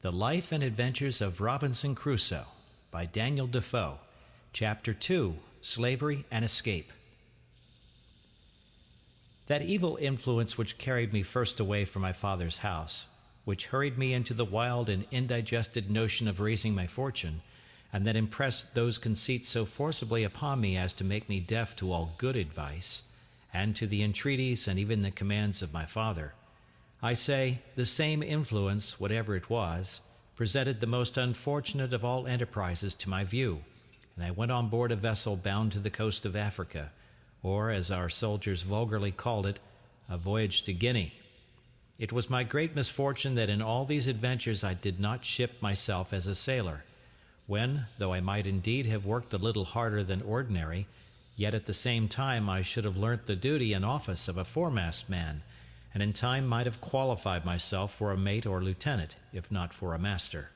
The Life and Adventures of Robinson Crusoe by Daniel Defoe. Chapter 2, Slavery and Escape. That evil influence which carried me first away from my father's house, which hurried me into the wild and indigested notion of raising my fortune, and that impressed those conceits so forcibly upon me as to make me deaf to all good advice, and to the entreaties and even the commands of my father, I say, the same influence, whatever it was, presented the most unfortunate of all enterprises to my view, and I went on board a vessel bound to the coast of Africa, or, as our soldiers vulgarly called it, a voyage to Guinea. It was my great misfortune that in all these adventures I did not ship myself as a sailor, when, though I might indeed have worked a little harder than ordinary, yet at the same time I should have learnt the duty and office of a foremast man, and in time might have qualified myself for a mate or lieutenant, if not for a master.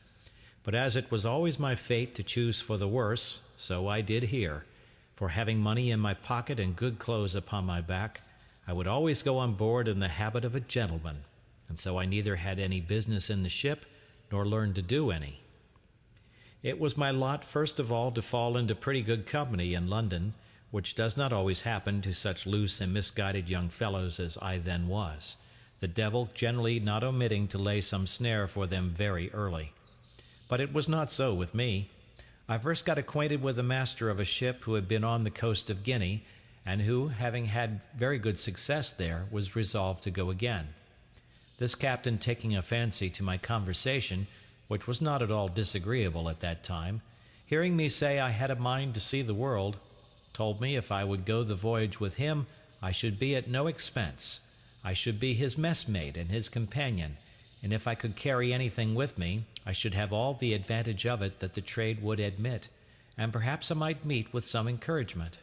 But as it was always my fate to choose for the worse, so I did here, for having money in my pocket and good clothes upon my back, I would always go on board in the habit of a gentleman, and so I neither had any business in the ship, nor learned to do any. It was my lot first of all to fall into pretty good company in London, which does not always happen to such loose and misguided young fellows as I then was, the devil generally not omitting to lay some snare for them very early. But it was not so with me. I first got acquainted with the master of a ship who had been on the coast of Guinea, and who, having had very good success there, was resolved to go again. This captain, taking a fancy to my conversation, which was not at all disagreeable at that time, hearing me say I had a mind to see the world, told me if I would go the voyage with him, I should be at no expense. I should be his messmate and his companion, and if I could carry anything with me, I should have all the advantage of it that the trade would admit, and perhaps I might meet with some encouragement.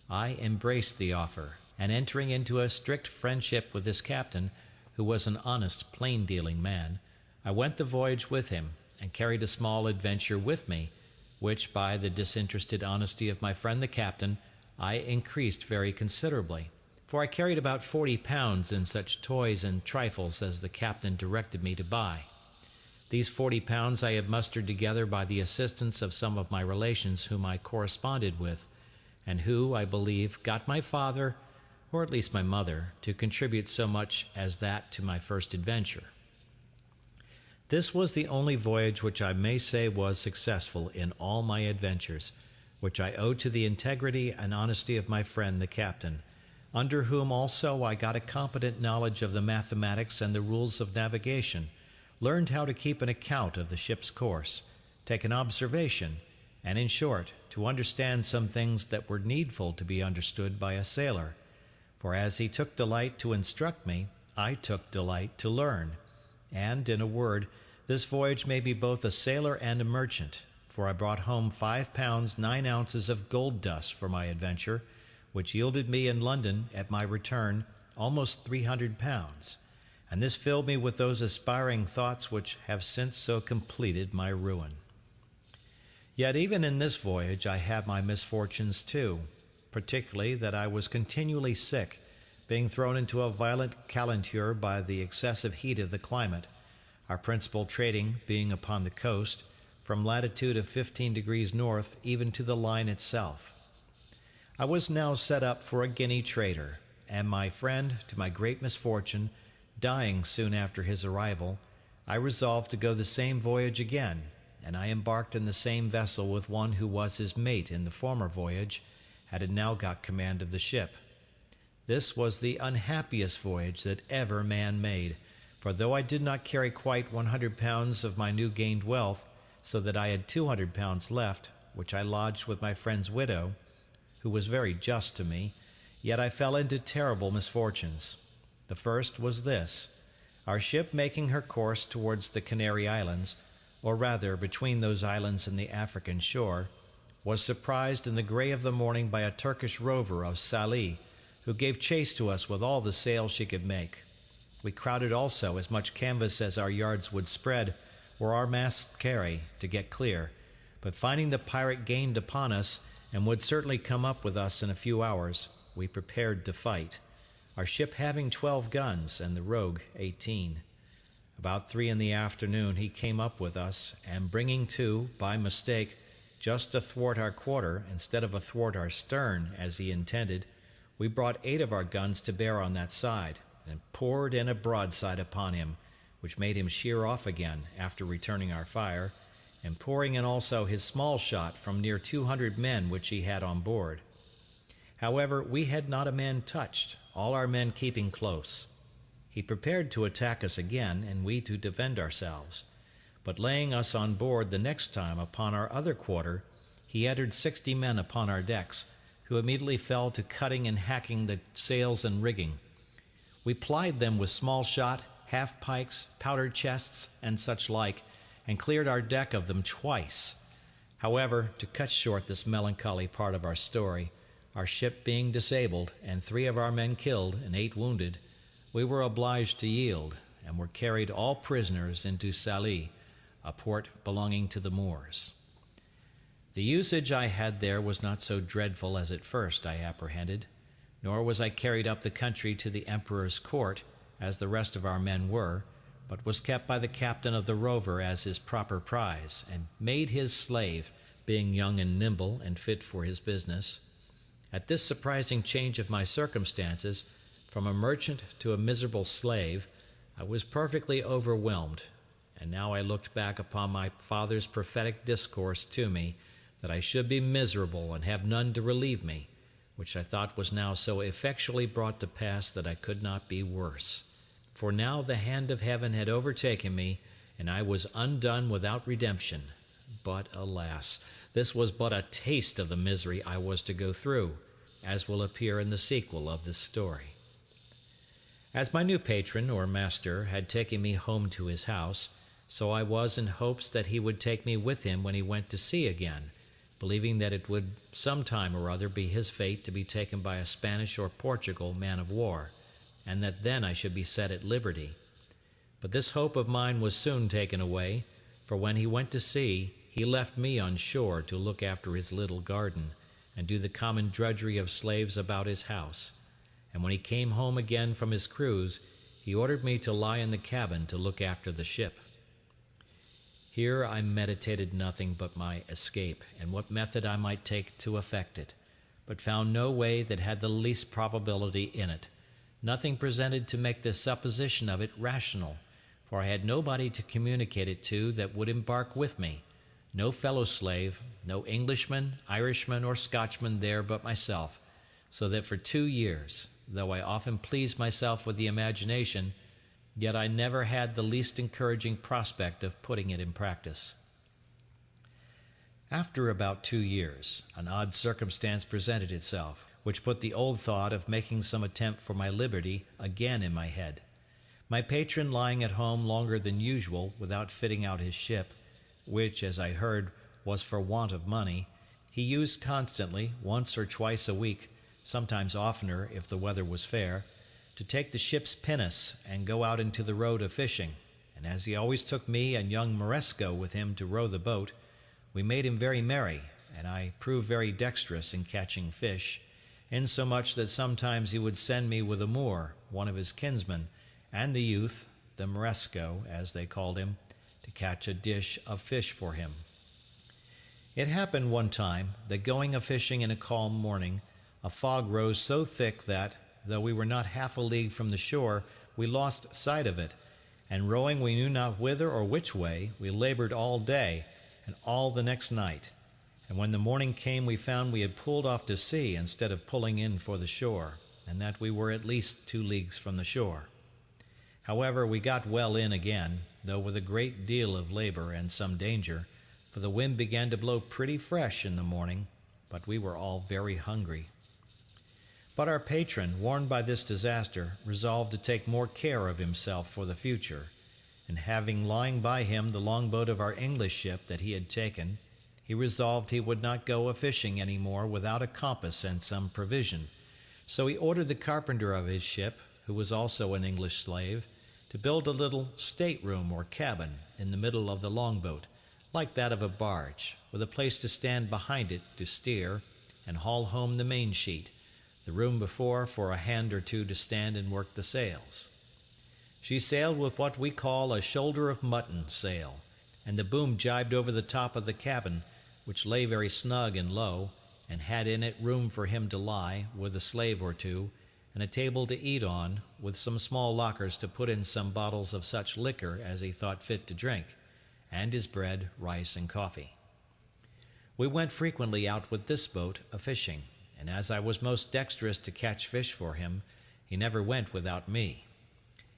I embraced the offer, and entering into a strict friendship with this captain, who was an honest, plain-dealing man, I went the voyage with him, and carried a small adventure with me, which, by the disinterested honesty of my friend the captain, I increased very considerably, for I carried about 40 pounds in such toys and trifles as the captain directed me to buy. These 40 pounds I had mustered together by the assistance of some of my relations whom I corresponded with, and who, I believe, got my father, or at least my mother, to contribute so much as that to my first adventure. This was the only voyage which I may say was successful in all my adventures, which I owe to the integrity and honesty of my friend the captain, under whom also I got a competent knowledge of the mathematics and the rules of navigation, learned how to keep an account of the ship's course, take an observation, and, in short, to understand some things that were needful to be understood by a sailor. For as he took delight to instruct me, I took delight to learn. And, in a word, this voyage made me both a sailor and a merchant, for I brought home 5 pounds 9 ounces of gold dust for my adventure, which yielded me in London, at my return, almost 300 pounds, and this filled me with those aspiring thoughts which have since so completed my ruin. Yet even in this voyage I had my misfortunes too, particularly that I was continually sick, being thrown into a violent calenture by the excessive heat of the climate, our principal trading being upon the coast, from latitude of 15 degrees north even to the line itself. I was now set up for a Guinea trader, and my friend, to my great misfortune, dying soon after his arrival, I resolved to go the same voyage again, and I embarked in the same vessel with one who was his mate in the former voyage, had now got command of the ship. This was the unhappiest voyage that ever man made, for though I did not carry quite 100 pounds of my new gained wealth, so that I had 200 pounds left, which I lodged with my friend's widow, who was very just to me, yet I fell into terrible misfortunes. The first was this: our ship making her course towards the Canary Islands, or rather between those islands and the African shore, was surprised in the gray of the morning by a Turkish rover of Sallee, who gave chase to us with all the sail she could make. We crowded also as much canvas as our yards would spread, or our masts carry, to get clear, but finding the pirate gained upon us, and would certainly come up with us in a few hours, we prepared to fight, our ship having 12 guns, and the rogue 18. About 3 in the afternoon he came up with us, and bringing to, by mistake, just athwart our quarter, instead of athwart our stern, as he intended, we brought 8 of our guns to bear on that side, and poured in a broadside upon him, which made him sheer off again, after returning our fire, and pouring in also his small shot from near 200 men which he had on board. However, we had not a man touched, all our men keeping close. He prepared to attack us again, and we to defend ourselves. But laying us on board the next time upon our other quarter, he entered 60 men upon our decks, who immediately fell to cutting and hacking the sails and rigging. We plied them with small shot, half-pikes, powder chests, and such like, and cleared our deck of them twice. However, to cut short this melancholy part of our story, our ship being disabled, and 3 of our men killed and 8 wounded, we were obliged to yield, and were carried all prisoners into Sallee, a port belonging to the Moors. The usage I had there was not so dreadful as at first I apprehended, nor was I carried up the country to the emperor's court, as the rest of our men were, but was kept by the captain of the rover as his proper prize, and made his slave, being young and nimble and fit for his business. At this surprising change of my circumstances, from a merchant to a miserable slave, I was perfectly overwhelmed, and now I looked back upon my father's prophetic discourse to me, that I should be miserable and have none to relieve me, which I thought was now so effectually brought to pass that I could not be worse. For now the hand of heaven had overtaken me, and I was undone without redemption. But, alas, this was but a taste of the misery I was to go through, as will appear in the sequel of this story. As my new patron, or master, had taken me home to his house, so I was in hopes that he would take me with him when he went to sea again, believing that it would some time or other be his fate to be taken by a Spanish or Portugal man of war, and that then I should be set at liberty. But this hope of mine was soon taken away, for when he went to sea, he left me on shore to look after his little garden, and do the common drudgery of slaves about his house. And when he came home again from his cruise, he ordered me to lie in the cabin to look after the ship. Here I meditated nothing but my escape, and what method I might take to effect it, but found no way that had the least probability in it, nothing presented to make the supposition of it rational, for I had nobody to communicate it to that would embark with me, no fellow-slave, no Englishman, Irishman, or Scotchman there but myself, so that for 2 years, though I often pleased myself with the imagination, yet I never had the least encouraging prospect of putting it in practice. After about 2 years, an odd circumstance presented itself, which put the old thought of making some attempt for my liberty again in my head. My patron lying at home longer than usual without fitting out his ship, which, as I heard, was for want of money, he used constantly, once or twice a week, sometimes oftener if the weather was fair, to take the ship's pinnace and go out into the road a fishing, and as he always took me and young Moresco with him to row the boat, we made him very merry, and I proved very dexterous in catching fish, insomuch that sometimes he would send me with a Moor, one of his kinsmen, and the youth, the Moresco, as they called him, to catch a dish of fish for him. It happened one time that going a-fishing in a calm morning, a fog rose so thick that, though we were not half a league from the shore, we lost sight of it, and rowing we knew not whither or which way, we labored all day, and all the next night. And when the morning came, we found we had pulled off to sea instead of pulling in for the shore, and that we were at least 2 leagues from the shore. However, we got well in again, though with a great deal of labor and some danger, for the wind began to blow pretty fresh in the morning, but we were all very hungry. But our patron, warned by this disaster, resolved to take more care of himself for the future, and having lying by him the longboat of our English ship that he had taken, he resolved he would not go a-fishing any more without a compass and some provision. So he ordered the carpenter of his ship, who was also an English slave, to build a little state-room or cabin in the middle of the longboat, like that of a barge, with a place to stand behind it to steer and haul home the main-sheet, the room before for a hand or two to stand and work the sails. She sailed with what we call a shoulder of mutton sail, and the boom jibed over the top of the cabin, which lay very snug and low, and had in it room for him to lie, with a slave or two, and a table to eat on, with some small lockers to put in some bottles of such liquor as he thought fit to drink, and his bread, rice, and coffee. We went frequently out with this boat a-fishing, and as I was most dexterous to catch fish for him, he never went without me.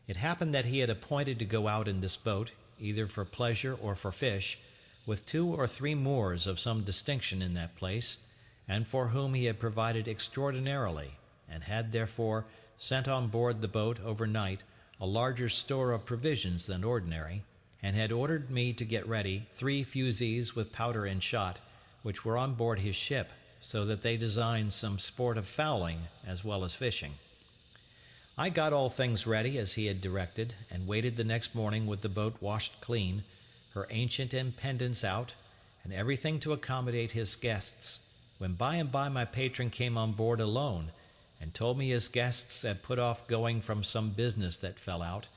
It happened that he had appointed to go out in this boat, either for pleasure or for fish, with 2 or 3 Moors of some distinction in that place, and for whom he had provided extraordinarily, and had therefore sent on board the boat overnight a larger store of provisions than ordinary, and had ordered me to get ready 3 fusees with powder and shot, which were on board his ship, so that they designed some sport of fowling as well as fishing. I got all things ready as he had directed, and waited the next morning with the boat washed clean, her ancient impediments out, and everything to accommodate his guests, when by and by my patron came on board alone, and told me his guests had put off going from some business that fell out,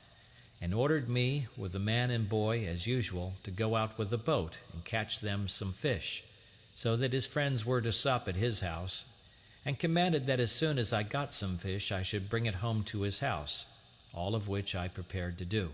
and ordered me, with the man and boy, as usual, to go out with the boat and catch them some fish, so that his friends were to sup at his house, and commanded that as soon as I got some fish I should bring it home to his house, all of which I prepared to do.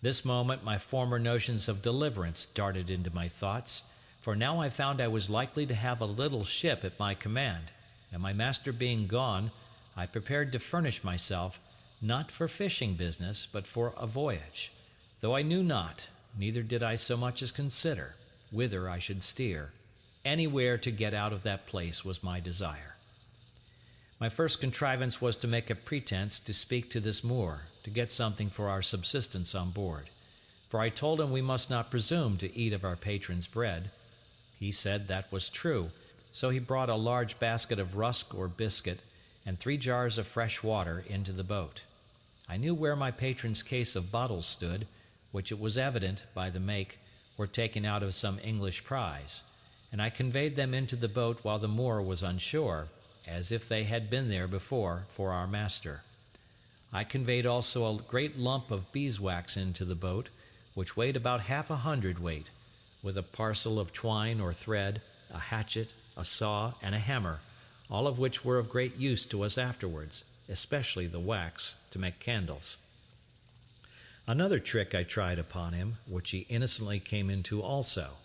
This moment my former notions of deliverance darted into my thoughts, for now I found I was likely to have a little ship at my command, and my master being gone, I prepared to furnish myself, not for fishing business, but for a voyage, though I knew not, neither did I so much as consider, whither I should steer. Anywhere to get out of that place was my desire. My first contrivance was to make a pretense to speak to this Moor, to get something for our subsistence on board, for I told him we must not presume to eat of our patron's bread. He said that was true, so he brought a large basket of rusk or biscuit and 3 jars of fresh water into the boat. I knew where my patron's case of bottles stood, which it was evident, by the make, were taken out of some English prize, and I conveyed them into the boat while the Moor was on shore, as if they had been there before for our master. I conveyed also a great lump of beeswax into the boat, which weighed about 1/2 hundredweight, with a parcel of twine or thread, a hatchet, a saw, and a hammer, all of which were of great use to us afterwards, especially the wax, to make candles. Another trick I tried upon him, which he innocently came into also.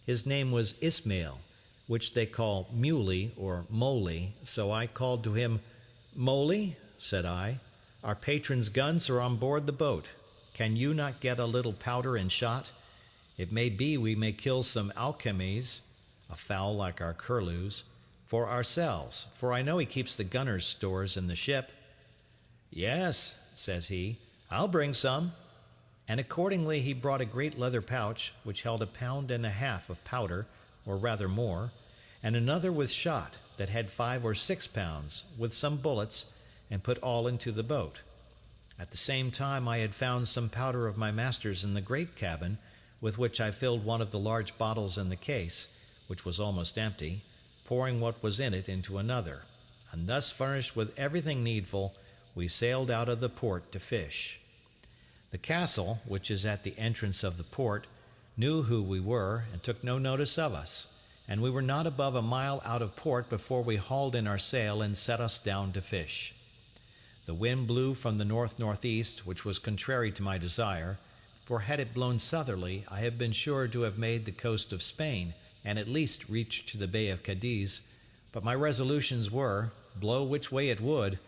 His name was Ismail, which they call Muley or Moly, so I called to him, "Moly," said I, "our patron's guns are on board the boat. Can you not get a little powder and shot? It may be we may kill some alcamies, a fowl like our curlews, for ourselves, for I know he keeps the gunner's stores in the ship." "Yes," says he, "I'll bring some." And accordingly he brought a great leather pouch, which held 1.5 pounds of powder, or rather more, and another with shot, that had 5 or 6 pounds, with some bullets, and put all into the boat. At the same time I had found some powder of my master's in the great cabin, with which I filled one of the large bottles in the case, which was almost empty, pouring what was in it into another, and thus furnished with everything needful, we sailed out of the port to fish. The castle, which is at the entrance of the port, knew who we were, and took no notice of us, and we were not above a mile out of port before we hauled in our sail and set us down to fish. The wind blew from the north-northeast, which was contrary to my desire, for had it blown southerly I had been sure to have made the coast of Spain, and at least reached to the Bay of Cadiz, but my resolutions were, blow which way it would,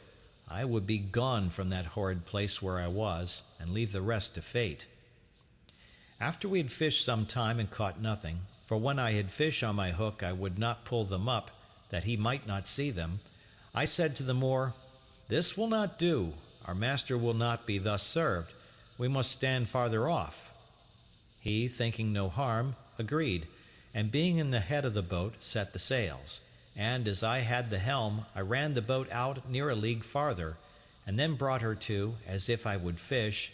I would be gone from that horrid place where I was, and leave the rest to fate. After we had fished some time and caught nothing, for when I had fish on my hook I would not pull them up, that he might not see them, I said to the Moor, "This will not do. Our master will not be thus served. We must stand farther off." He, thinking no harm, agreed, and being in the head of the boat, set the sails. And as I had the helm, I ran the boat out near a league farther, and then brought her to, as if I would fish,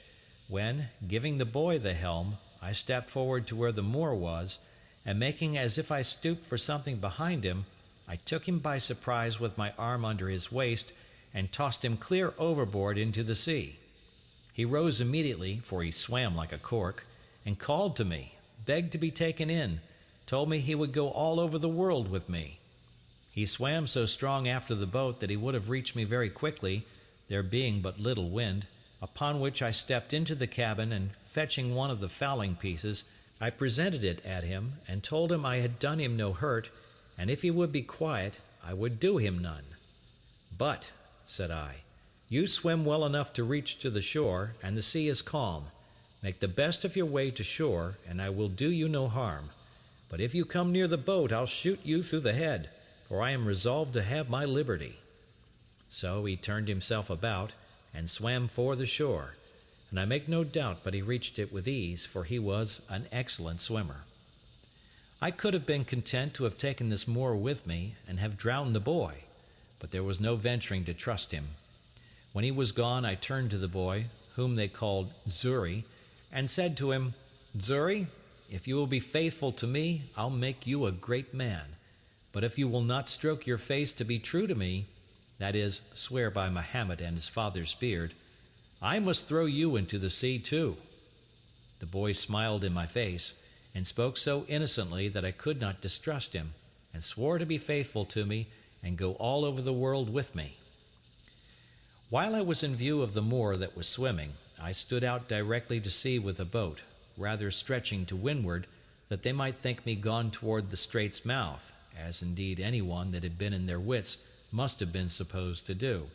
when, giving the boy the helm, I stepped forward to where the Moor was, and making as if I stooped for something behind him, I took him by surprise with my arm under his waist, and tossed him clear overboard into the sea. He rose immediately, for he swam like a cork, and called to me, begged to be taken in, told me he would go all over the world with me. He swam so strong after the boat that he would have reached me very quickly, there being but little wind, upon which I stepped into the cabin, and fetching one of the fowling pieces, I presented it at him, and told him I had done him no hurt, and if he would be quiet, I would do him none. But, said I, you swim well enough to reach to the shore, and the sea is calm. Make the best of your way to shore, and I will do you no harm. But if you come near the boat, I'll shoot you through the head, for I am resolved to have my liberty. So he turned himself about, and swam for the shore, and I make no doubt but he reached it with ease, for he was an excellent swimmer. I could have been content to have taken this Moor with me, and have drowned the boy, but there was no venturing to trust him. When he was gone, I turned to the boy, whom they called Xury, and said to him, Xury, if you will be faithful to me, I'll make you a great man. But if you will not stroke your face to be true to me, that is, swear by Mahomet and his father's beard, I must throw you into the sea too. The boy smiled in my face, and spoke so innocently that I could not distrust him, and swore to be faithful to me, and go all over the world with me. While I was in view of the Moor that was swimming, I stood out directly to sea with a boat, rather stretching to windward, that they might think me gone toward the strait's mouth, as indeed any one that had been in their wits must have been supposed to do.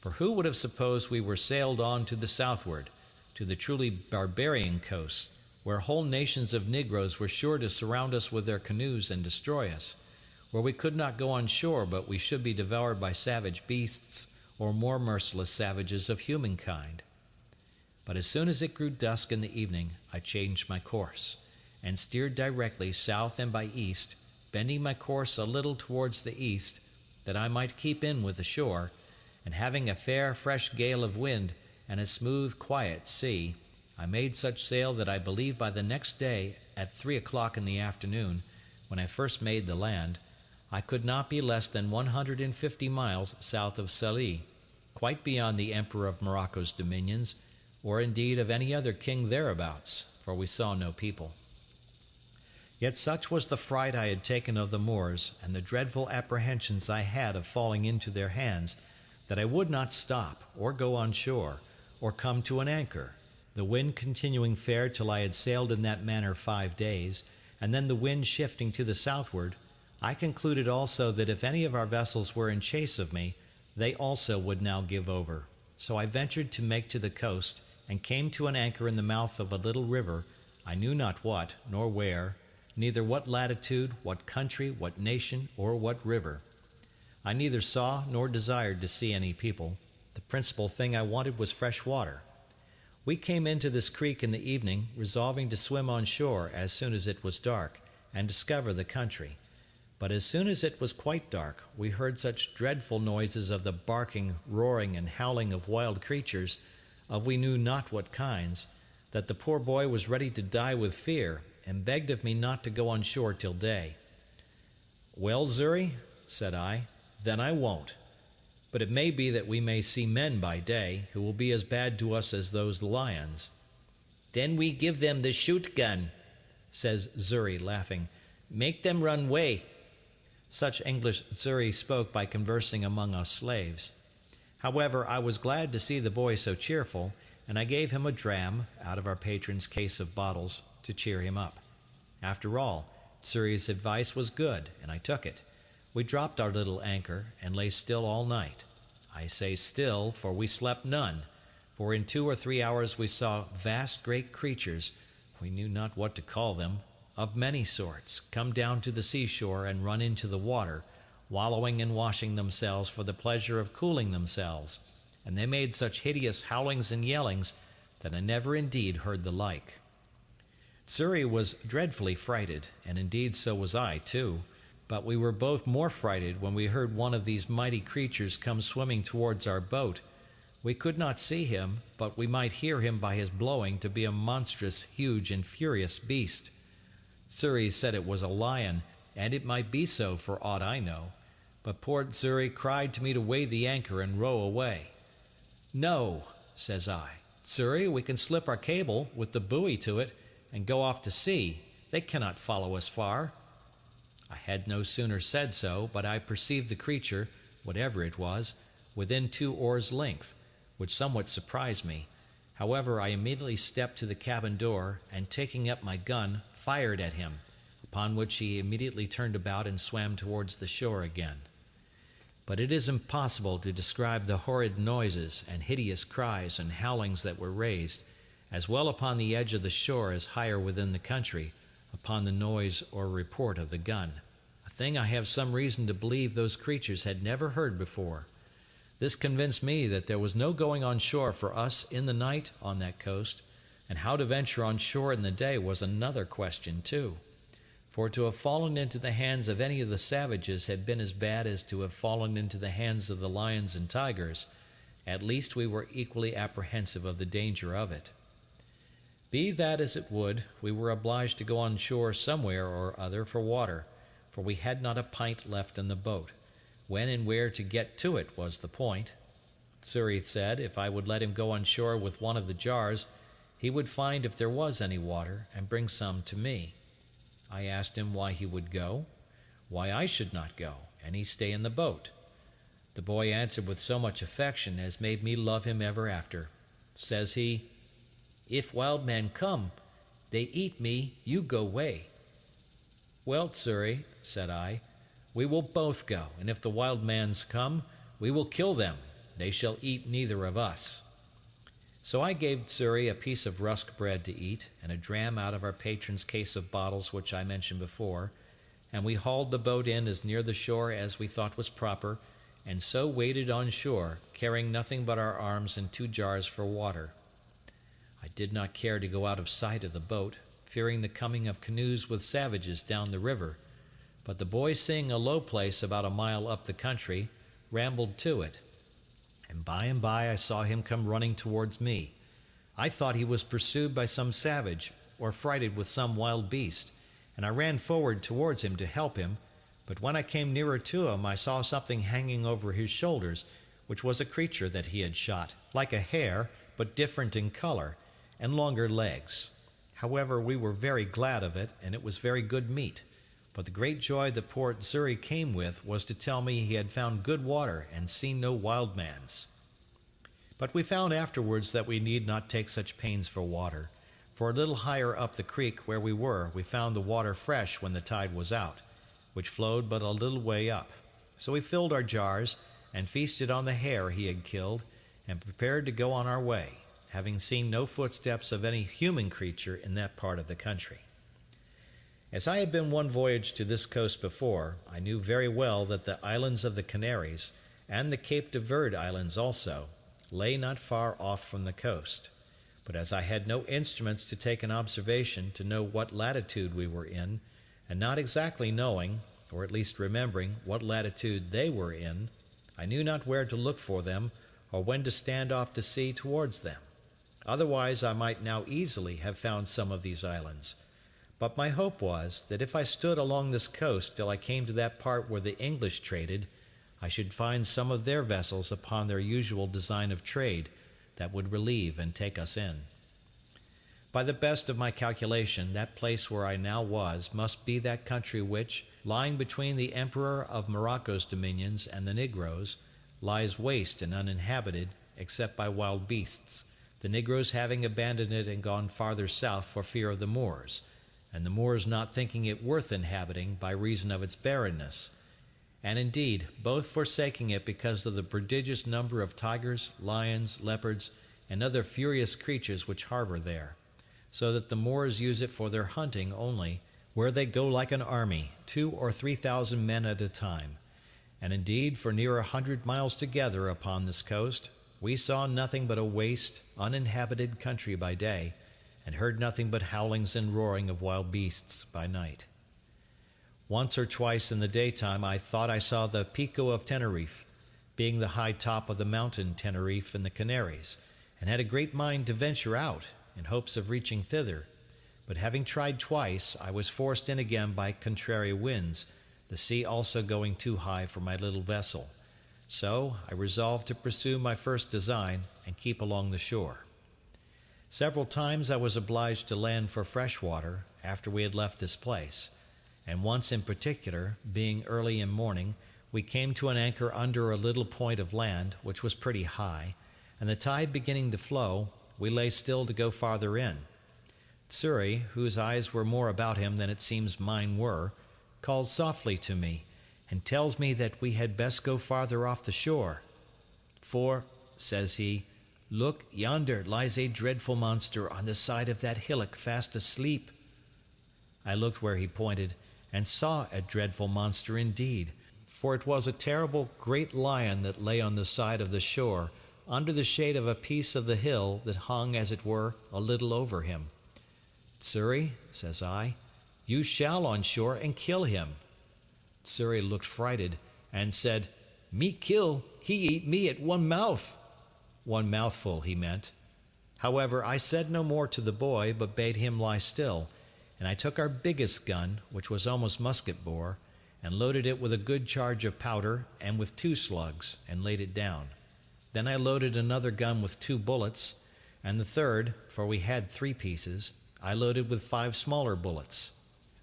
For who would have supposed we were sailed on to the southward, to the truly barbarian coast, where whole nations of negroes were sure to surround us with their canoes and destroy us, where we could not go on shore but we should be devoured by savage beasts, or more merciless savages of humankind? But as soon as it grew dusk in the evening, I changed my course, and steered directly south and by east, bending my course a little towards the east, that I might keep in with the shore, and having a fair fresh gale of wind, and a smooth quiet sea, I made such sail that I believe by the next day, at 3 o'clock in the afternoon, when I first made the land, I could not be less than 150 miles south of Salé, quite beyond the Emperor of Morocco's dominions, or indeed of any other king thereabouts, for we saw no people. Yet such was the fright I had taken of the Moors, and the dreadful apprehensions I had of falling into their hands, that I would not stop, or go on shore, or come to an anchor, the wind continuing fair till I had sailed in that manner 5 days, and then the wind shifting to the southward. I concluded also that if any of our vessels were in chase of me, they also would now give over. So I ventured to make to the coast, and came to an anchor in the mouth of a little river, I knew not what, nor where, neither what latitude, what country, what nation, or what river. I neither saw nor desired to see any people. The principal thing I wanted was fresh water. We came into this creek in the evening, resolving to swim on shore as soon as it was dark, and discover the country. But as soon as it was quite dark, we heard such dreadful noises of the barking, roaring, and howling of wild creatures, of we knew not what kinds, that the poor boy was ready to die with fear, and begged of me not to go on shore till day. Well, Xury, said I, then I won't. But it may be that we may see men by day, who will be as bad to us as those lions. Then we give them the shoot-gun, says Xury, laughing. Make them run way. Such English Xury spoke by conversing among us slaves. However, I was glad to see the boy so cheerful, and I gave him a dram out of our patron's case of bottles to cheer him up. After all, Xury's advice was good, and I took it. We dropped our little anchor, and lay still all night. I say still, for we slept none, for in 2 or 3 hours we saw vast great creatures, we knew not what to call them, of many sorts, come down to the seashore and run into the water, wallowing and washing themselves for the pleasure of cooling themselves, and they made such hideous howlings and yellings that I never indeed heard the like. Xury was dreadfully frighted, and indeed so was I too, but we were both more frighted when we heard one of these mighty creatures come swimming towards our boat. We could not see him, but we might hear him by his blowing to be a monstrous, huge, and furious beast. Xury said it was a lion, and it might be so for aught I know, but poor Xury cried to me to weigh the anchor and row away. No, says I, Xury, we can slip our cable with the buoy to it and go off to sea. They cannot follow us far." I had no sooner said so, but I perceived the creature, whatever it was, within 2 oars' length, which somewhat surprised me. However, I immediately stepped to the cabin door, and taking up my gun, fired at him, upon which he immediately turned about and swam towards the shore again. But it is impossible to describe the horrid noises and hideous cries and howlings that were raised, as well upon the edge of the shore as higher within the country, upon the noise or report of the gun, a thing I have some reason to believe those creatures had never heard before. This convinced me that there was no going on shore for us in the night on that coast, and how to venture on shore in the day was another question too. For to have fallen into the hands of any of the savages had been as bad as to have fallen into the hands of the lions and tigers. At least we were equally apprehensive of the danger of it. Be that as it would, we were obliged to go on shore somewhere or other for water, for we had not a pint left in the boat. When and where to get to it was the point. Xury said if I would let him go on shore with one of the jars, he would find if there was any water, and bring some to me. I asked him why he would go, why I should not go, and he stay in the boat. The boy answered with so much affection as made me love him ever after. Says he, "If wild men come, they eat me, you go way." "Well, Xury," said I, "we will both go, and if the wild mans come, we will kill them. They shall eat neither of us." So I gave Xury a piece of rusk bread to eat, and a dram out of our patron's case of bottles which I mentioned before, and we hauled the boat in as near the shore as we thought was proper, and so waded on shore, carrying nothing but our arms and 2 jars for water. I did not care to go out of sight of the boat, fearing the coming of canoes with savages down the river, but the boy, seeing a low place about a mile up the country, rambled to it, and by I saw him come running towards me. I thought he was pursued by some savage, or frighted with some wild beast, and I ran forward towards him to help him, but when I came nearer to him I saw something hanging over his shoulders, which was a creature that he had shot, like a hare, but different in color, and longer legs. However, we were very glad of it, and it was very good meat. But the great joy that poor Xury came with was to tell me he had found good water and seen no wild mans. But we found afterwards that we need not take such pains for water, for a little higher up the creek where we were we found the water fresh when the tide was out, which flowed but a little way up. So we filled our jars and feasted on the hare he had killed, and prepared to go on our way, having seen no footsteps of any human creature in that part of the country. As I had been one voyage to this coast before, I knew very well that the islands of the Canaries, and the Cape de Verde islands also, lay not far off from the coast. But as I had no instruments to take an observation to know what latitude we were in, and not exactly knowing, or at least remembering, what latitude they were in, I knew not where to look for them, or when to stand off to sea towards them. Otherwise I might now easily have found some of these islands. But my hope was that if I stood along this coast till I came to that part where the English traded, I should find some of their vessels upon their usual design of trade that would relieve and take us in. By the best of my calculation, that place where I now was must be that country which, lying between the Emperor of Morocco's dominions and the negroes, lies waste and uninhabited except by wild beasts, the negroes having abandoned it and gone farther south for fear of the Moors, and the Moors not thinking it worth inhabiting by reason of its barrenness, and indeed both forsaking it because of the prodigious number of tigers, lions, leopards, and other furious creatures which harbor there, so that the Moors use it for their hunting only, where they go like an army, 2,000 or 3,000 men at a time. And indeed for near 100 miles together upon this coast we saw nothing but a waste, uninhabited country by day, and heard nothing but howlings and roaring of wild beasts by night. Once or twice in the daytime I thought I saw the Pico of Tenerife, being the high top of the mountain Tenerife in the Canaries, and had a great mind to venture out in hopes of reaching thither. But having tried twice, I was forced in again by contrary winds, the sea also going too high for my little vessel. So I resolved to pursue my first design and keep along the shore. Several times I was obliged to land for fresh water after we had left this place, and once in particular, being early in morning, we came to an anchor under a little point of land which was pretty high, and the tide beginning to flow, we lay still to go farther in. Tsuri, whose eyes were more about him than it seems mine were, calls softly to me, and tells me that we had best go farther off the shore. For, says he, look, yonder lies a dreadful monster on the side of that hillock fast asleep. I looked where he pointed, and saw a dreadful monster indeed, for it was a terrible great lion that lay on the side of the shore, under the shade of a piece of the hill that hung, as it were, a little over him. Tsuri, says I, you shall on shore and kill him. Tsuri looked frighted, and said, me kill, he eat me at one mouth. One mouthful, he meant. However, I said no more to the boy, but bade him lie still, and I took our biggest gun, which was almost musket-bore, and loaded it with a good charge of powder and with 2 slugs, and laid it down. Then I loaded another gun with 2 bullets, and the third, for we had 3 pieces, I loaded with 5 smaller bullets.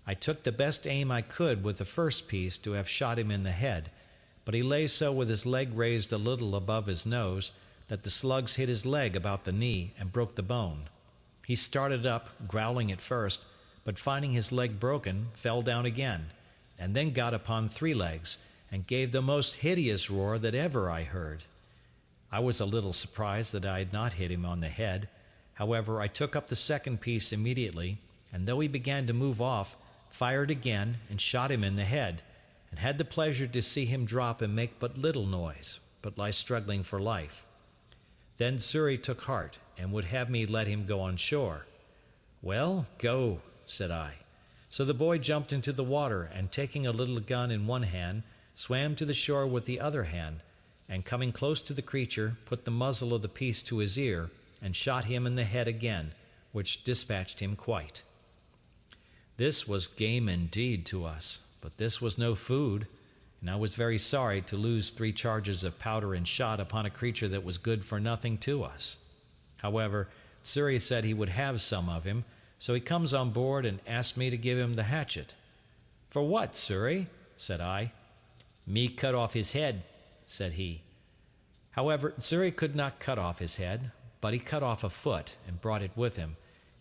I took the best aim I could with the first piece to have shot him in the head, but he lay so with his leg raised a little above his nose that the slugs hit his leg about the knee and broke the bone. He started up, growling at first, but finding his leg broken, fell down again, and then got upon 3 legs, and gave the most hideous roar that ever I heard. I was a little surprised that I had not hit him on the head. However, I took up the second piece immediately, and though he began to move off, fired again and shot him in the head, and had the pleasure to see him drop and make but little noise, but lie struggling for life. Then Tsuri took heart, and would have me let him go on shore. Well, go, said I. So the boy jumped into the water, and taking a little gun in one hand, swam to the shore with the other hand, and coming close to the creature, put the muzzle of the piece to his ear, and shot him in the head again, which dispatched him quite. This was game indeed to us, but this was no food, and I was very sorry to lose 3 charges of powder and shot upon a creature that was good for nothing to us. However, Tsuri said he would have some of him, so he comes on board and asked me to give him the hatchet. For what, Tsuri? Said I. Me cut off his head, said he. However, Tsuri could not cut off his head, but he cut off a foot and brought it with him,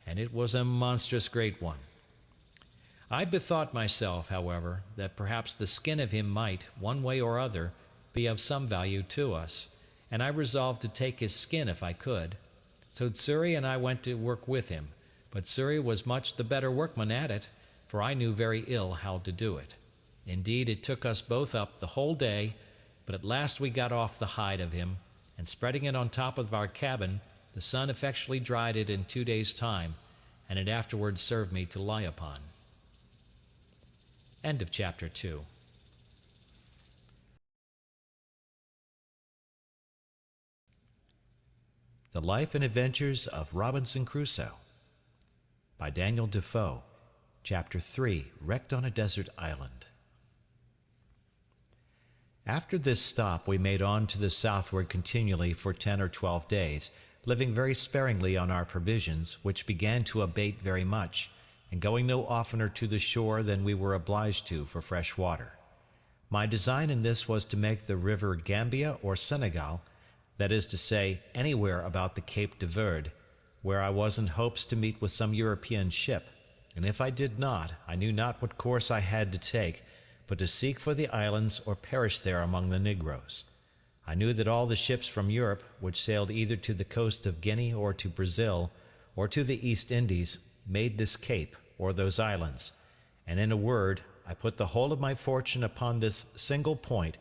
and it was a monstrous great one. I bethought myself, however, that perhaps the skin of him might, one way or other, be of some value to us, and I resolved to take his skin if I could. So Tsuri and I went to work with him, but Tsuri was much the better workman at it, for I knew very ill how to do it. Indeed, it took us both up the whole day, but at last we got off the hide of him, and spreading it on top of our cabin, the sun effectually dried it in 2 days' time, and it afterwards served me to lie upon. End of chapter 2. The Life and Adventures of Robinson Crusoe by Daniel Defoe, Chapter 3, Wrecked on a Desert Island. After this stop we made on to the southward continually for 10 or 12 days, living very sparingly on our provisions, which began to abate very much, and going no oftener to the shore than we were obliged to for fresh water. My design in this was to make the river Gambia or Senegal, that is to say, anywhere about the Cape de Verde, where I was in hopes to meet with some European ship, and if I did not, I knew not what course I had to take, but to seek for the islands or perish there among the negroes. I knew that all the ships from Europe, which sailed either to the coast of Guinea or to Brazil, or to the East Indies, made this cape, or those islands, and in a word, I put the whole of my fortune upon this single point,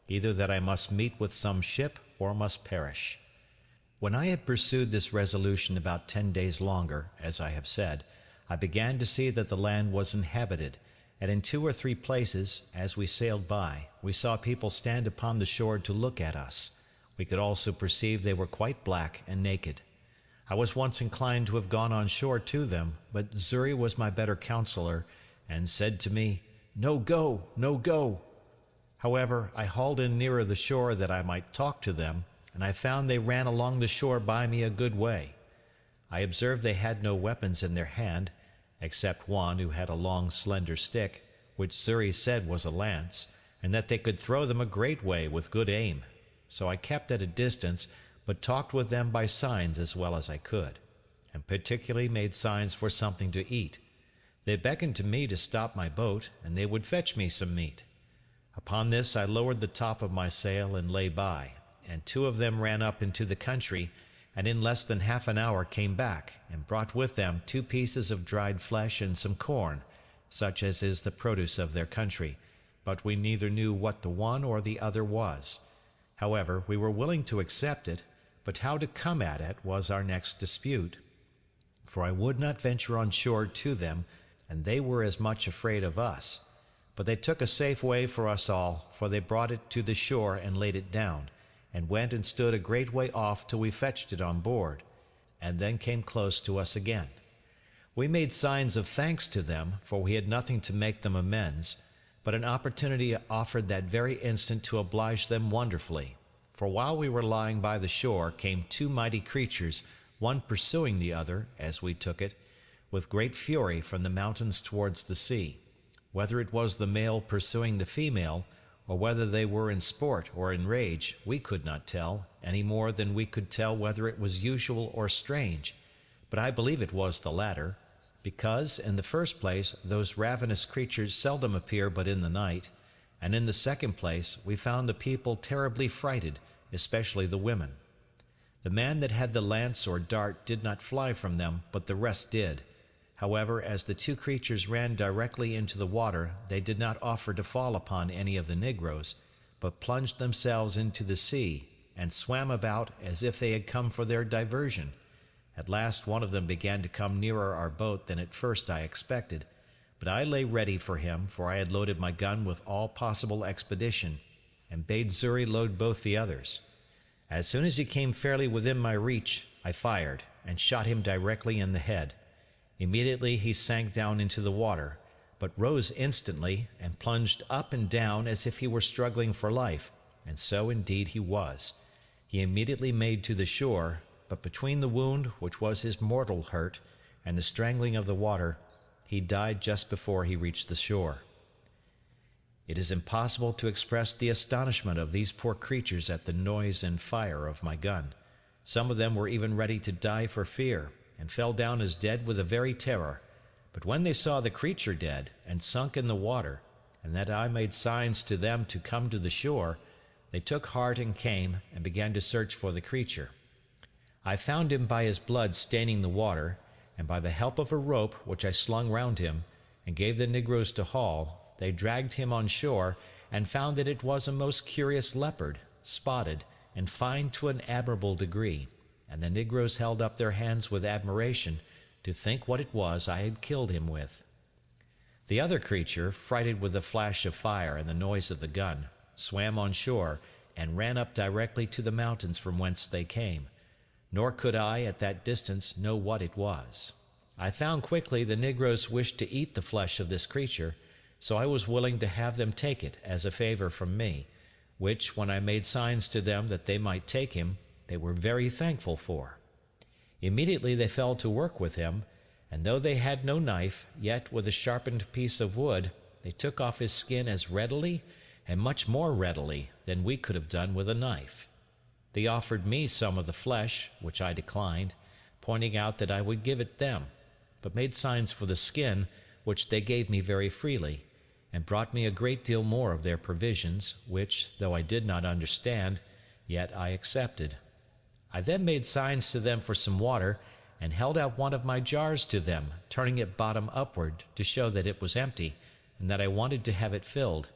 either that I must meet with some ship, or must perish. When I had pursued this resolution about 10 days longer, as I have said, I began to see that the land was inhabited, and in 2 or 3 places, as we sailed by, we saw people stand upon the shore to look at us. We could also perceive they were quite black and naked. I was once inclined to have gone on shore to them, but Tsuri was my better counselor, and said to me, "No go, no go." However, I hauled in nearer the shore that I might talk to them, and I found they ran along the shore by me a good way. I observed they had no weapons in their hand, except one who had a long slender stick, which Xury said was a lance, and that they could throw them a great way with good aim. So I kept at a distance, but talked with them by signs as well as I could, and particularly made signs for something to eat. They beckoned to me to stop my boat, and they would fetch me some meat. Upon this I lowered the top of my sail and lay by, and 2 of them ran up into the country, and in less than half an hour came back, and brought with them 2 pieces of dried flesh and some corn, such as is the produce of their country, but we neither knew what the one or the other was. However, we were willing to accept it, but how to come at it was our next dispute. For I would not venture on shore to them, and they were as much afraid of us. But they took a safe way for us all, for they brought it to the shore and laid it down, and went and stood a great way off till we fetched it on board, and then came close to us again. We made signs of thanks to them, for we had nothing to make them amends, but an opportunity offered that very instant to oblige them wonderfully. For while we were lying by the shore came 2 mighty creatures, one pursuing the other, as we took it, with great fury from the mountains towards the sea. Whether it was the male pursuing the female, or whether they were in sport or in rage, we could not tell, any more than we could tell whether it was usual or strange. But I believe it was the latter, because, in the first place, those ravenous creatures seldom appear but in the night, and in the second place, we found the people terribly frighted, especially the women. The man that had the lance or dart did not fly from them, but the rest did. However, as the 2 creatures ran directly into the water, they did not offer to fall upon any of the negroes, but plunged themselves into the sea, and swam about as if they had come for their diversion. At last one of them began to come nearer our boat than at first I expected, but I lay ready for him, for I had loaded my gun with all possible expedition, and bade Xury load both the others. As soon as he came fairly within my reach, I fired, and shot him directly in the head. Immediately he sank down into the water, but rose instantly, and plunged up and down as if he were struggling for life, and so indeed he was. He immediately made to the shore, but between the wound, which was his mortal hurt, and the strangling of the water, he died just before he reached the shore. It is impossible to express the astonishment of these poor creatures at the noise and fire of my gun. Some of them were even ready to die for fear, and fell down as dead with a very terror. But when they saw the creature dead, and sunk in the water, and that I made signs to them to come to the shore, they took heart and came, and began to search for the creature. I found him by his blood staining the water, and by the help of a rope which I slung round him, and gave the negroes to haul, they dragged him on shore, and found that it was a most curious leopard, spotted, and fine to an admirable degree, and the negroes held up their hands with admiration to think what it was I had killed him with. The other creature, frighted with the flash of fire and the noise of the gun, swam on shore, and ran up directly to the mountains from whence they came, nor could I at that distance know what it was. I found quickly the negroes wished to eat the flesh of this creature, so I was willing to have them take it as a favor from me, which, when I made signs to them that they might take him, they were very thankful for. Immediately they fell to work with him, and though they had no knife, yet with a sharpened piece of wood they took off his skin as readily, and much more readily, than we could have done with a knife. They offered me some of the flesh, which I declined, pointing out that I would give it them, but made signs for the skin, which they gave me very freely, and brought me a great deal more of their provisions, which, though I did not understand, yet I accepted. I then made signs to them for some water, and held out one of my jars to them, turning it bottom upward, to show that it was empty, and that I wanted to have it filled.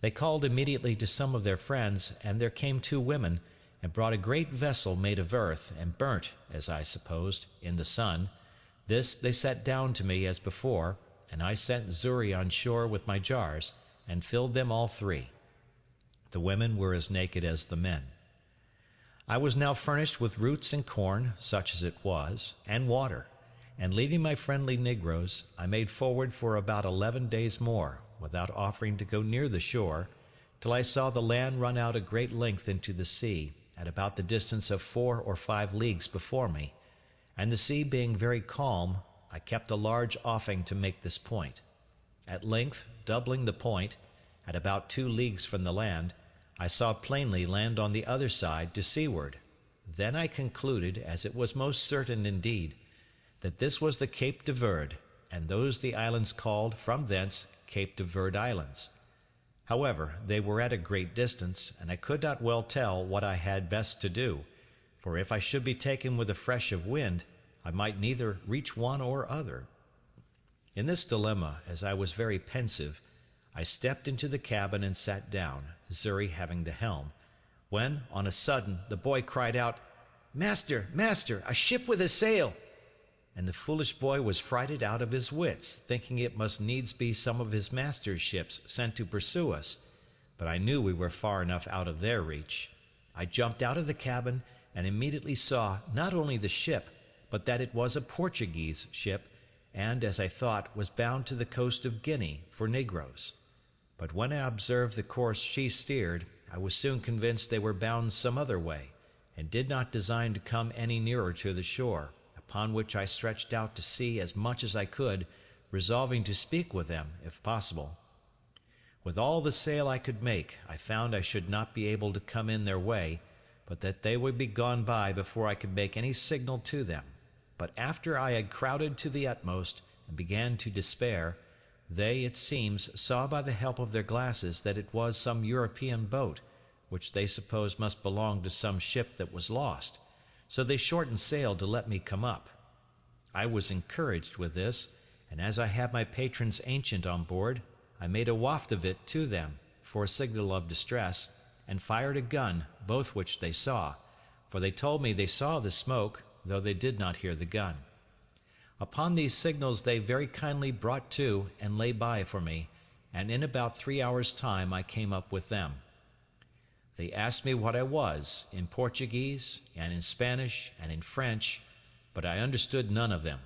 They called immediately to some of their friends, and there came 2 women, and brought a great vessel made of earth, and burnt, as I supposed, in the sun. This they set down to me as before, and I sent Xury on shore with my jars, and filled them all 3. The women were as naked as the men. I was now furnished with roots and corn, such as it was, and water, and leaving my friendly negroes, I made forward for about 11 days more, without offering to go near the shore, till I saw the land run out a great length into the sea, at about the distance of 4 or 5 leagues before me, And the sea being very calm, I kept a large offing to make this point. At length, doubling the point, at about 2 leagues from the land, I saw plainly land on the other side to seaward. Then I concluded, as it was most certain indeed, that this was the Cape de Verde, and those the islands called from thence Cape de Verde Islands. However, they were at a great distance, and I could not well tell what I had best to do, for if I should be taken with a fresh of wind, I might neither reach one or other. In this dilemma, as I was very pensive, I stepped into the cabin and sat down, Xury having the helm, when, on a sudden, the boy cried out, "Master, master, a ship with a sail!" And the foolish boy was frighted out of his wits, thinking it must needs be some of his master's ships sent to pursue us, but I knew we were far enough out of their reach. I jumped out of the cabin, and immediately saw not only the ship, but that it was a Portuguese ship, and, as I thought, was bound to the coast of Guinea for negroes. But when I observed the course she steered, I was soon convinced they were bound some other way, and did not design to come any nearer to the shore, upon which I stretched out to sea as much as I could, resolving to speak with them, if possible. With all the sail I could make, I found I should not be able to come in their way, but that they would be gone by before I could make any signal to them. But after I had crowded to the utmost, and began to despair, they, it seems, saw by the help of their glasses that it was some European boat, which they supposed must belong to some ship that was lost, so they shortened sail to let me come up. I was encouraged with this, and as I had my patron's ancient on board, I made a waft of it to them, for a signal of distress, and fired a gun, both which they saw, for they told me they saw the smoke, though they did not hear the gun. Upon these signals they very kindly brought to and lay by for me, and in about 3 hours' time I came up with them. They asked me what I was, in Portuguese, and in Spanish, and in French, but I understood none of them.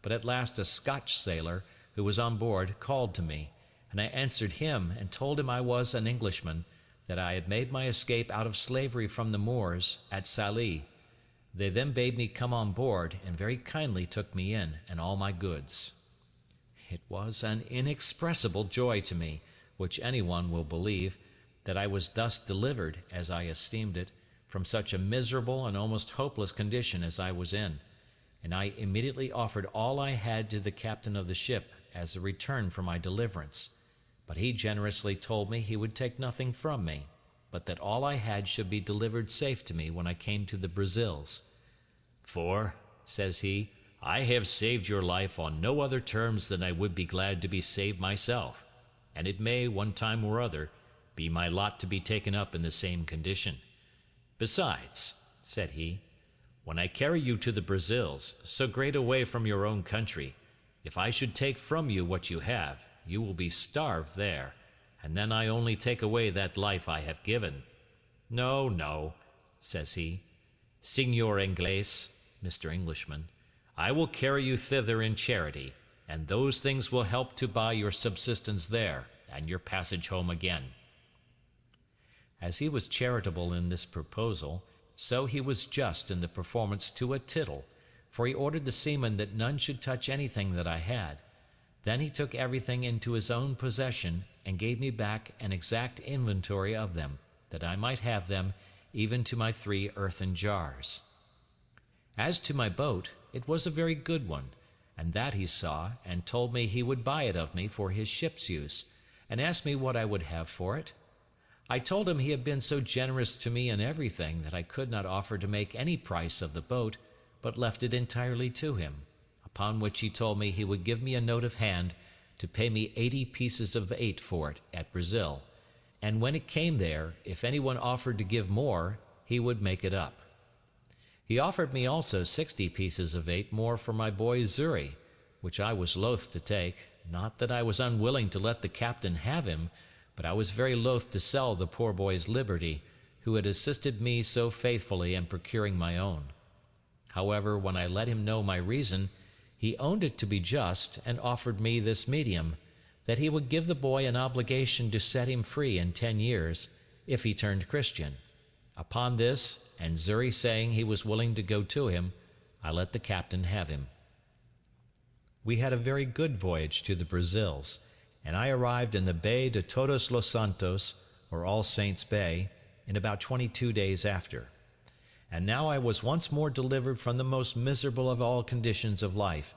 But at last a Scotch sailor, who was on board, called to me, and I answered him, and told him I was an Englishman, that I had made my escape out of slavery from the Moors at Sallee. They then bade me come on board, and very kindly took me in, and all my goods. It was an inexpressible joy to me, which any one will believe, that I was thus delivered, as I esteemed it, from such a miserable and almost hopeless condition as I was in, and I immediately offered all I had to the captain of the ship as a return for my deliverance. But he generously told me he would take nothing from me, but that all I had should be delivered safe to me when I came to the Brazils. "For," says he, "I have saved your life on no other terms than I would be glad to be saved myself, and it may, one time or other, be my lot to be taken up in the same condition. Besides," said he, "when I carry you to the Brazils, so great a way from your own country, if I should take from you what you have, you will be starved there, and then I only take away that life I have given. No, no," says he, "Signor Inglés," Mr. Englishman, "I will carry you thither in charity, and those things will help to buy your subsistence there, and your passage home again." As he was charitable in this proposal, so he was just in the performance to a tittle, for he ordered the seamen that none should touch anything that I had. Then he took everything into his own possession, and gave me back an exact inventory of them, that I might have them, even to my 3 earthen jars. As to my boat, it was a very good one, and that he saw, and told me he would buy it of me for his ship's use, and asked me what I would have for it. I told him he had been so generous to me in everything that I could not offer to make any price of the boat, but left it entirely to him, upon which he told me he would give me a note of hand to pay me 80 pieces of 8 for it at Brazil, and when it came there, if anyone offered to give more, he would make it up. He offered me also 60 pieces of 8 more for my boy Xury, which I was loath to take, not that I was unwilling to let the captain have him, but I was very loath to sell the poor boy's liberty, who had assisted me so faithfully in procuring my own. However, when I let him know my reason, he owned it to be just, and offered me this medium, that he would give the boy an obligation to set him free in 10 years, if he turned Christian. Upon this, and Xury saying he was willing to go to him, I let the captain have him. We had a very good voyage to the Brazils, and I arrived in the Bay de Todos los Santos, or All Saints' Bay, in about 22 days after. And now I was once more delivered from the most miserable of all conditions of life,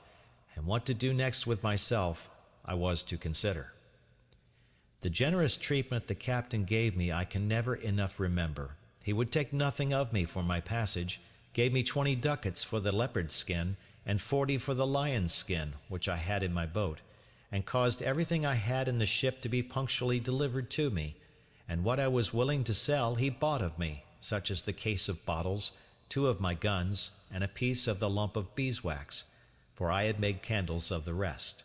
and what to do next with myself I was to consider. The generous treatment the captain gave me I can never enough remember. He would take nothing of me for my passage, gave me 20 ducats for the leopard skin, and 40 for the lion's skin, which I had in my boat, and caused everything I had in the ship to be punctually delivered to me, and what I was willing to sell he bought of me, such as the case of bottles, 2 of my guns, and a piece of the lump of beeswax, for I had made candles of the rest.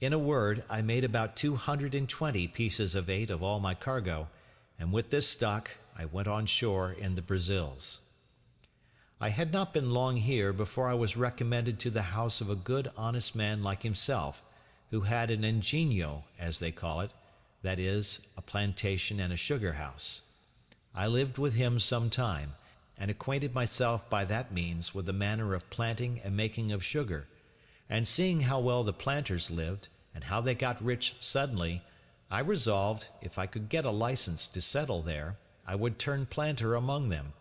In a word, I made about 220 pieces of 8 of all my cargo, and with this stock I went on shore in the Brazils. I had not been long here before I was recommended to the house of a good honest man like himself, who had an ingenio, as they call it, that is, a plantation and a sugar house. I lived with him some time, and acquainted myself by that means with the manner of planting and making of sugar, and seeing how well the planters lived, and how they got rich suddenly, I resolved, if I could get a license to settle there, I would turn planter among them,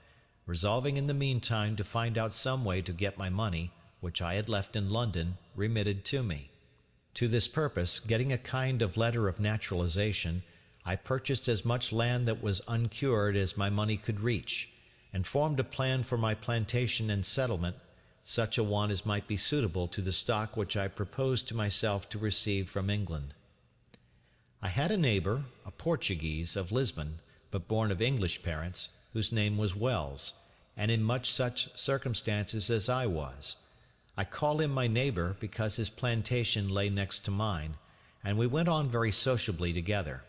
resolving in the meantime to find out some way to get my money, which I had left in London, remitted to me. To this purpose, getting a kind of letter of naturalization, I purchased as much land that was uncured as my money could reach, and formed a plan for my plantation and settlement, such a one as might be suitable to the stock which I proposed to myself to receive from England. I had a neighbor, a Portuguese of Lisbon, but born of English parents, whose name was Wells, and in much such circumstances as I was. I call him my neighbor because his plantation lay next to mine, and we went on very sociably together.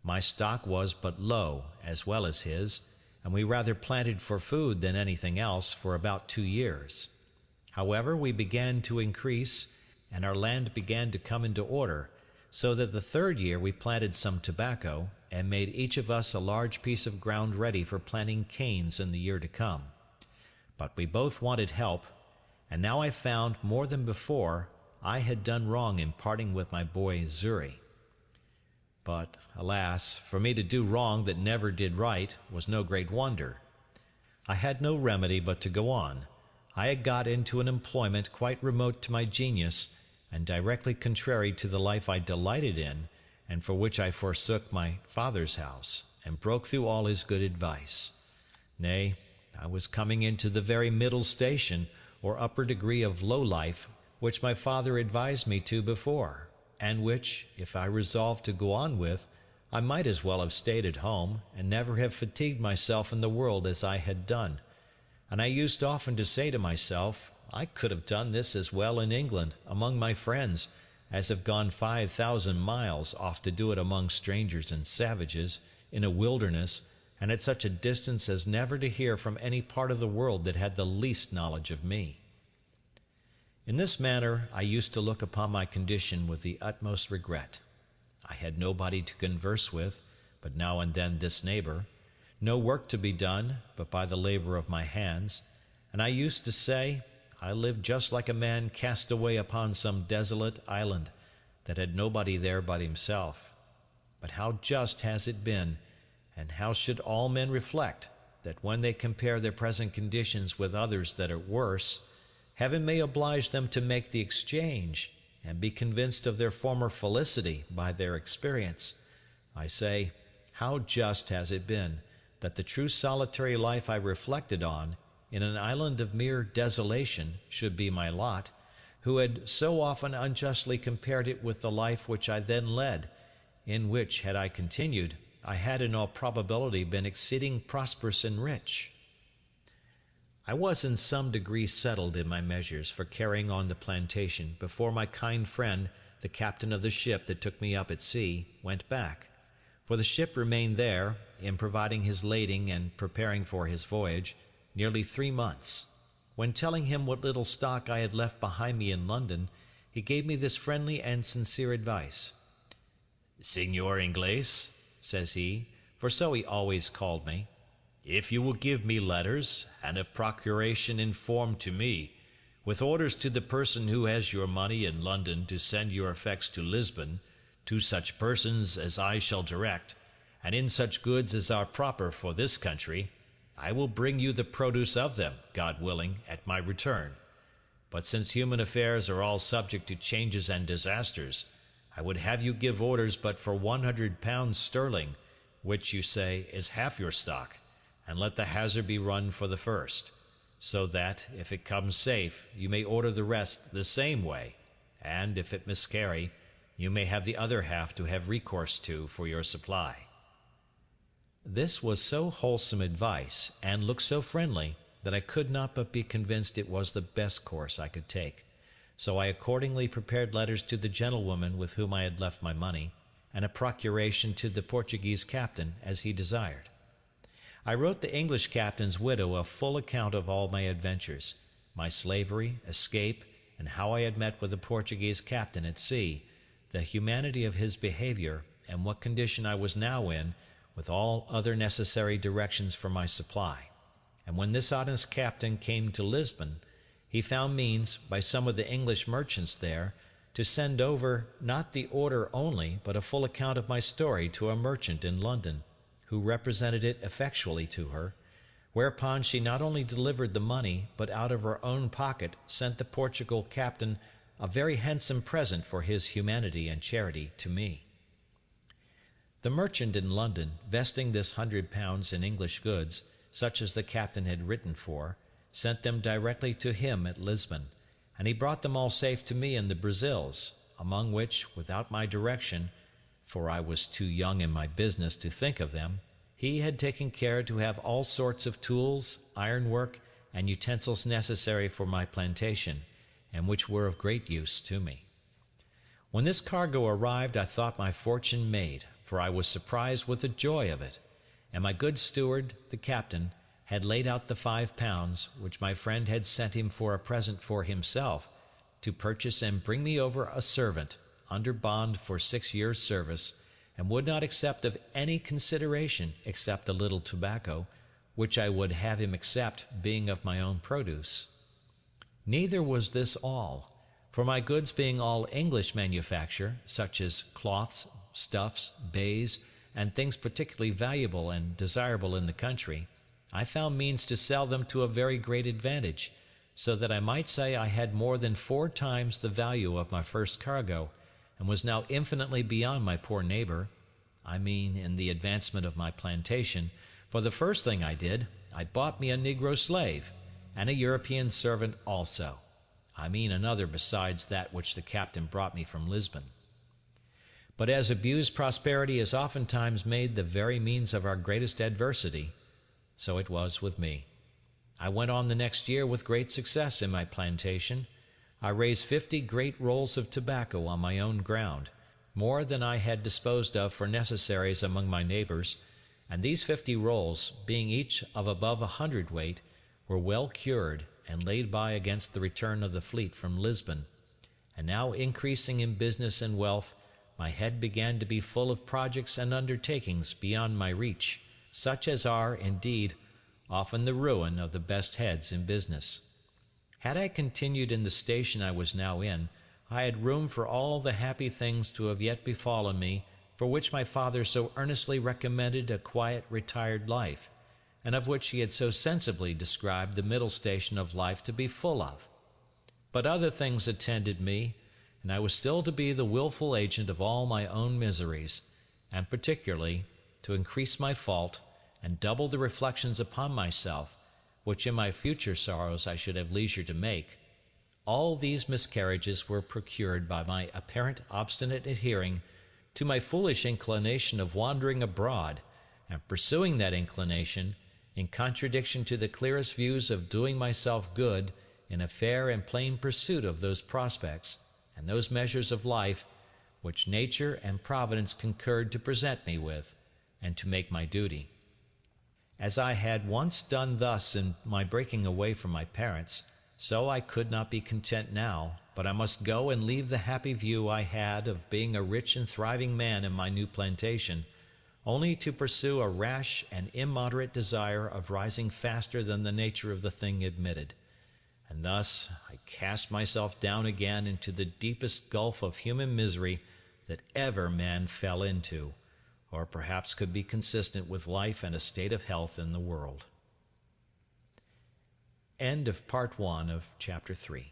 My stock was but low, as well as his, and we rather planted for food than anything else for about 2 years. However, we began to increase, and our land began to come into order, so that the 3rd year we planted some tobacco, and made each of us a large piece of ground ready for planting canes in the year to come. But we both wanted help, and now I found, more than before, I had done wrong in parting with my boy Zuri. But, alas, for me to do wrong that never did right was no great wonder. I had no remedy but to go on. I had got into an employment quite remote to my genius, and directly contrary to the life I delighted in, and for which I forsook my father's house, and broke through all his good advice. Nay, I was coming into the very middle station, or upper degree of low life, which my father advised me to before, and which, if I resolved to go on with, I might as well have stayed at home, and never have fatigued myself in the world as I had done. And I used often to say to myself, I could have done this as well in England, among my friends, as have gone 5,000 miles off to do it among strangers and savages, in a wilderness, and at such a distance as never to hear from any part of the world that had the least knowledge of me. In this manner I used to look upon my condition with the utmost regret. I had nobody to converse with, but now and then this neighbor, no work to be done but by the labor of my hands, and I used to say, I lived just like a man cast away upon some desolate island that had nobody there but himself. But how just has it been, and how should all men reflect, that when they compare their present conditions with others that are worse, heaven may oblige them to make the exchange, and be convinced of their former felicity by their experience. I say, how just has it been, that the true solitary life I reflected on, in an island of mere desolation, should be my lot, who had so often unjustly compared it with the life which I then led, in which, had I continued, I had in all probability been exceeding prosperous and rich. I was in some degree settled in my measures for carrying on the plantation before my kind friend, the captain of the ship that took me up at sea, went back, for the ship remained there, in providing his lading and preparing for his voyage, nearly 3 months. When telling him what little stock I had left behind me in London, he gave me this friendly and sincere advice. "Signor Inglés," says he, for so he always called me, "if you will give me letters, and a procuration in form to me, with orders to the person who has your money in London to send your effects to Lisbon, to such persons as I shall direct, and in such goods as are proper for this country, I will bring you the produce of them, God willing, at my return. But since human affairs are all subject to changes and disasters, I would have you give orders but for 100 pounds sterling, which you say is half your stock, and let the hazard be run for the first, so that, if it comes safe, you may order the rest the same way, and if it miscarry, you may have the other half to have recourse to for your supply. This was so wholesome advice, and looked so friendly, that I could not but be convinced it was the best course I could take. So I accordingly prepared letters to the gentlewoman with whom I had left my money, and a procuration to the Portuguese captain, as he desired. I wrote the English captain's widow a full account of all my adventures, my slavery, escape, and how I had met with the Portuguese captain at sea, the humanity of his behavior, and what condition I was now in, with all other necessary directions for my supply. And when this honest captain came to Lisbon, he found means, by some of the English merchants there, to send over not the order only, but a full account of my story to a merchant in London, who represented it effectually to her, whereupon she not only delivered the money, but out of her own pocket sent the Portugal captain a very handsome present for his humanity and charity to me. The merchant in London, vesting this 100 pounds in English goods, such as the captain had written for, sent them directly to him at Lisbon, and he brought them all safe to me in the Brazils, among which, without my direction, for I was too young in my business to think of them, he had taken care to have all sorts of tools, ironwork, and utensils necessary for my plantation, and which were of great use to me. When this cargo arrived, I thought my fortune made, for I was surprised with the joy of it, and my good steward, the captain, had laid out the 5 pounds, which my friend had sent him for a present for himself, to purchase and bring me over a servant, under bond for 6 years' service, and would not accept of any consideration except a little tobacco, which I would have him accept, being of my own produce. Neither was this all, for my goods being all English manufacture, such as cloths, stuffs, baize, and things particularly valuable and desirable in the country, I found means to sell them to a very great advantage, so that I might say I had more than 4 times the value of my first cargo, and was now infinitely beyond my poor neighbor, I mean in the advancement of my plantation, for the first thing I did, I bought me a negro slave, and a European servant also, I mean another besides that which the captain brought me from Lisbon. But as abused prosperity is oftentimes made the very means of our greatest adversity, so it was with me. I went on the next year with great success in my plantation. I raised 50 great rolls of tobacco on my own ground, more than I had disposed of for necessaries among my neighbors, and these 50 rolls, being each of above 100 weight, were well cured and laid by against the return of the fleet from Lisbon. And now, increasing in business and wealth, my head began to be full of projects and undertakings beyond my reach, such as are, indeed, often the ruin of the best heads in business. Had I continued in the station I was now in, I had room for all the happy things to have yet befallen me, for which my father so earnestly recommended a quiet, retired life, and of which he had so sensibly described the middle station of life to be full of. But other things attended me, and I was still to be the wilful agent of all my own miseries, and particularly to increase my fault and double the reflections upon myself, which in my future sorrows I should have leisure to make. All these miscarriages were procured by my apparent obstinate adhering to my foolish inclination of wandering abroad, and pursuing that inclination, in contradiction to the clearest views of doing myself good in a fair and plain pursuit of those prospects and those measures of life which nature and providence concurred to present me with, and to make my duty. As I had once done thus in my breaking away from my parents, so I could not be content now, but I must go and leave the happy view I had of being a rich and thriving man in my new plantation, only to pursue a rash and immoderate desire of rising faster than the nature of the thing admitted. and thus I cast myself down again into the deepest gulf of human misery that ever man fell into, or perhaps could be consistent with life and a state of health in the world. End of Part 1 of Chapter 3.